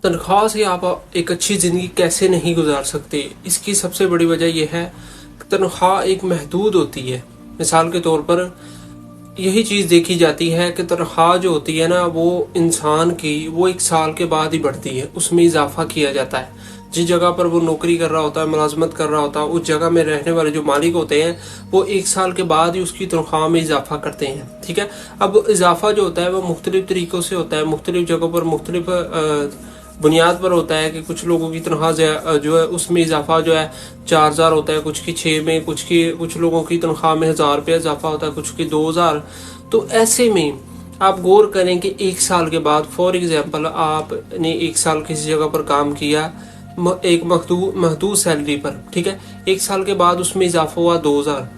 तनख्वाह से आप एक अच्छी ज़िंदगी कैसे नहीं गुजार सकते, इसकी सबसे बड़ी वजह यह है कि तनख्वाह एक महदूद होती है। मिसाल के तौर पर यही चीज़ देखी जाती है कि तनख्वाह जो होती है ना, वो इंसान की वो 1 साल के बाद ही बढ़ती है, उसमें इजाफा किया जाता है। जिस जगह पर वो नौकरी कर रहा होता है, मुलाजमत कर रहा होता है, उस जगह में रहने वाले जो मालिक होते हैं वो 1 साल के बाद ही उसकी तनख्वाह में इजाफा करते हैं। ठीक है, अब इजाफा जो होता है वो मुख्तलिफ तरीक़ों से होता है, मुख्तलिफ जगहों पर मुख्तलिफ बुनियाद पर होता है कि कुछ लोगों की तनख्वाह जो है उसमें इजाफा जो है 4000 होता है, कुछ की 6 में, कुछ लोगों की तनख्वाह में 1000 रुपया इजाफा होता है, कुछ की 2000। तो ऐसे में आप गौर करें कि 1 साल के बाद, फॉर एग्जांपल आपने 1 साल किसी जगह पर काम किया एक महदूद सैलरी पर, ठीक है, 1 साल के बाद उसमें इजाफा हुआ 2000,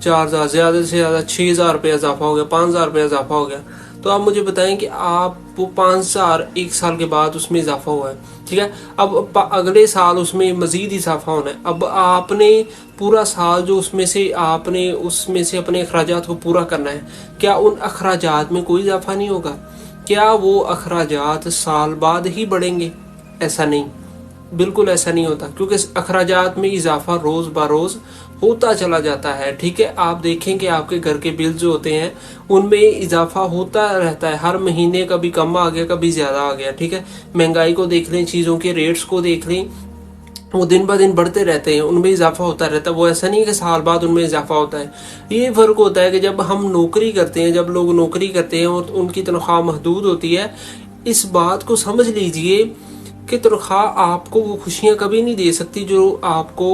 4000, ज़्यादा से ज़्यादा 6000 रुपया इजाफा हो गया, 5000 रुपया इजाफा हो गया। तो आप मुझे बताएं कि आप वो 5000 1 साल के बाद उसमें इजाफा हुआ है। ठीक है, अब अगले साल उसमें मजीद इजाफा होना है। अब आपने पूरा साल जो उसमें से अपने अखराजात को पूरा करना है, क्या उन अखराजात में कोई इजाफा नहीं होगा? क्या वो अखराजात साल बाद ही बढ़ेंगे? ऐसा नहीं, बिल्कुल ऐसा नहीं होता, क्योंकि अखराजात में इजाफा रोज़ बरोज़ होता चला जाता है। ठीक है, आप देखें कि आपके घर के बिल जो होते हैं उनमें इजाफा होता रहता है, हर महीने कभी कम आ गया, कभी ज़्यादा आ गया। ठीक है, महंगाई को देख लें, चीज़ों के रेट्स को देख लें, वो दिन ब दिन बढ़ते रहते हैं, उनमें इजाफा होता रहता है। वो ऐसा नहीं है कि साल बाद उनमें इजाफा होता है। ये फ़र्क होता है कि जब हम नौकरी करते हैं, जब लोग नौकरी करते हैं और उनकी तनख्वाह महदूद होती है, इस बात को समझ लीजिए कि तनख्वाह आपको वो खुशियाँ कभी नहीं दे सकती जो आपको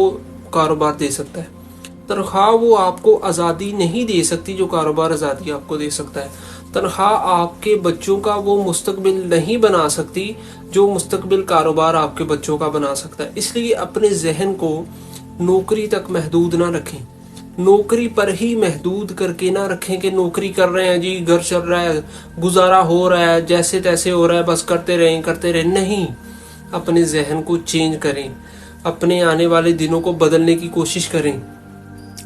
कारोबार दे सकता है। तनख्वाह वो आपको आज़ादी नहीं दे सकती जो कारोबार आज़ादी आपको दे सकता है। तनख्वाह आपके बच्चों का वो मुस्तकबिल नहीं बना सकती जो मुस्तकबिल कारोबार आपके बच्चों का बना सकता है। इसलिए अपने जहन को नौकरी तक महदूद ना रखें, नौकरी पर ही महदूद करके ना रखें कि नौकरी कर रहे हैं जी, घर चल रहा है, गुजारा हो रहा है, जैसे तैसे हो रहा है, बस करते रहें। नहीं, अपने जहन को चेंज करें, अपने आने वाले दिनों को बदलने की कोशिश करें,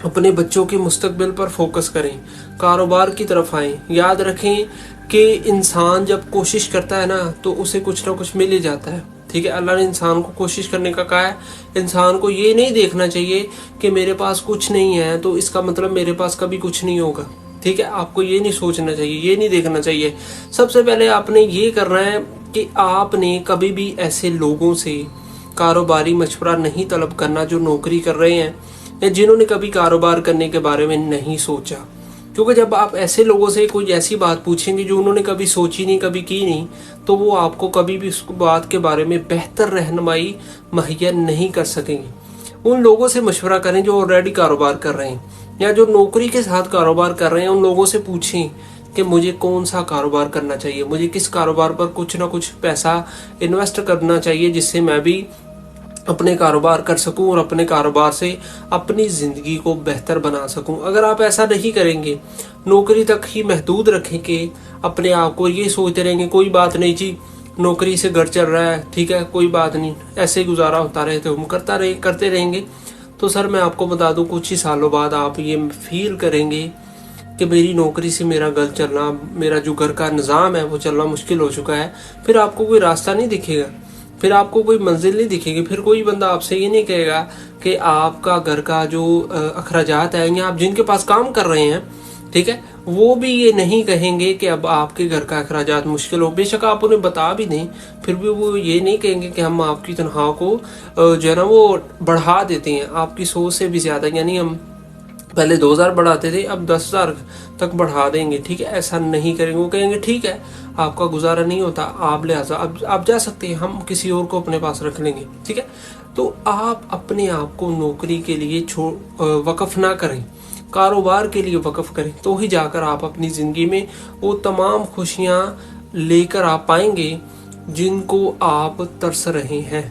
अपने बच्चों के मुस्तकबिल पर फोकस करें, कारोबार की तरफ आएं। याद रखें कि इंसान जब कोशिश करता है ना तो उसे कुछ ना कुछ मिल ही जाता है। ठीक है, अल्लाह ने इंसान को कोशिश करने का कहा है। इंसान को ये नहीं देखना चाहिए कि मेरे पास कुछ नहीं है तो इसका मतलब मेरे पास कभी कुछ नहीं होगा। ठीक है, आपको ये नहीं सोचना चाहिए, ये नहीं देखना चाहिए। सबसे पहले आपने ये करना है कि आपने कभी भी ऐसे लोगों से कारोबारी मशवरा नहीं तलब करना जो नौकरी कर रहे हैं या जिन्होंने कभी कारोबार करने के बारे में नहीं सोचा। क्योंकि जब आप ऐसे लोगों से कोई ऐसी बात पूछेंगे जो उन्होंने कभी सोची नहीं, कभी की नहीं, तो वो आपको कभी भी उस बात के बारे में बेहतर रहनुमाई मुहैया नहीं कर सकेंगे। उन लोगों से मशवरा करें जो ऑलरेडी कारोबार कर रहे हैं या जो नौकरी के साथ कारोबार कर रहे हैं। उन लोगों से पूछें कि मुझे कौन सा कारोबार करना चाहिए, मुझे किस कारोबार पर कुछ ना कुछ पैसा इन्वेस्ट करना चाहिए जिससे मैं भी अपने कारोबार कर सकूं और अपने कारोबार से अपनी ज़िंदगी को बेहतर बना सकूं। अगर आप ऐसा नहीं करेंगे, नौकरी तक ही महदूद रखेंगे अपने आप को, ये सोचते रहेंगे कोई बात नहीं जी, नौकरी से घर चल रहा है, ठीक है, कोई बात नहीं, ऐसे ही गुजारा होता रहे तो हम करते रहेंगे, तो सर मैं आपको बता दूं कुछ ही सालों बाद आप ये फील करेंगे कि मेरी नौकरी से मेरा घर चलना, मेरा जो घर का निज़ाम है वो चलना मुश्किल हो चुका है। फिर आपको कोई रास्ता नहीं दिखेगा, फिर आपको कोई मंजिल नहीं दिखेगी। फिर कोई बंदा आपसे ये नहीं कहेगा कि आपका घर का जो अखराजात है या आप जिनके पास काम कर रहे हैं, ठीक है, वो भी ये नहीं कहेंगे कि अब आपके घर का अखराजात मुश्किल हो। बेशक आप उन्हें बता भी दें, फिर भी वो ये नहीं कहेंगे कि हम आपकी तनख्वाह को जो है ना वो बढ़ा देते हैं आपकी सोच से भी ज़्यादा, यानी हम पहले 2000 बढ़ाते थे अब 10,000 तक बढ़ा देंगे। ठीक है, ऐसा नहीं करेंगे। वो कहेंगे ठीक है, आपका गुजारा नहीं होता, आप लिहाजा अब आप जा सकते हैं, हम किसी और को अपने पास रख लेंगे। ठीक है, तो आप अपने आप को नौकरी के लिए वक़्फ़ ना करें, कारोबार के लिए वक़्फ़ करें, तो ही जाकर आप अपनी ज़िंदगी में वो तमाम खुशियाँ लेकर आ पाएंगे जिनको आप तरस रहे हैं।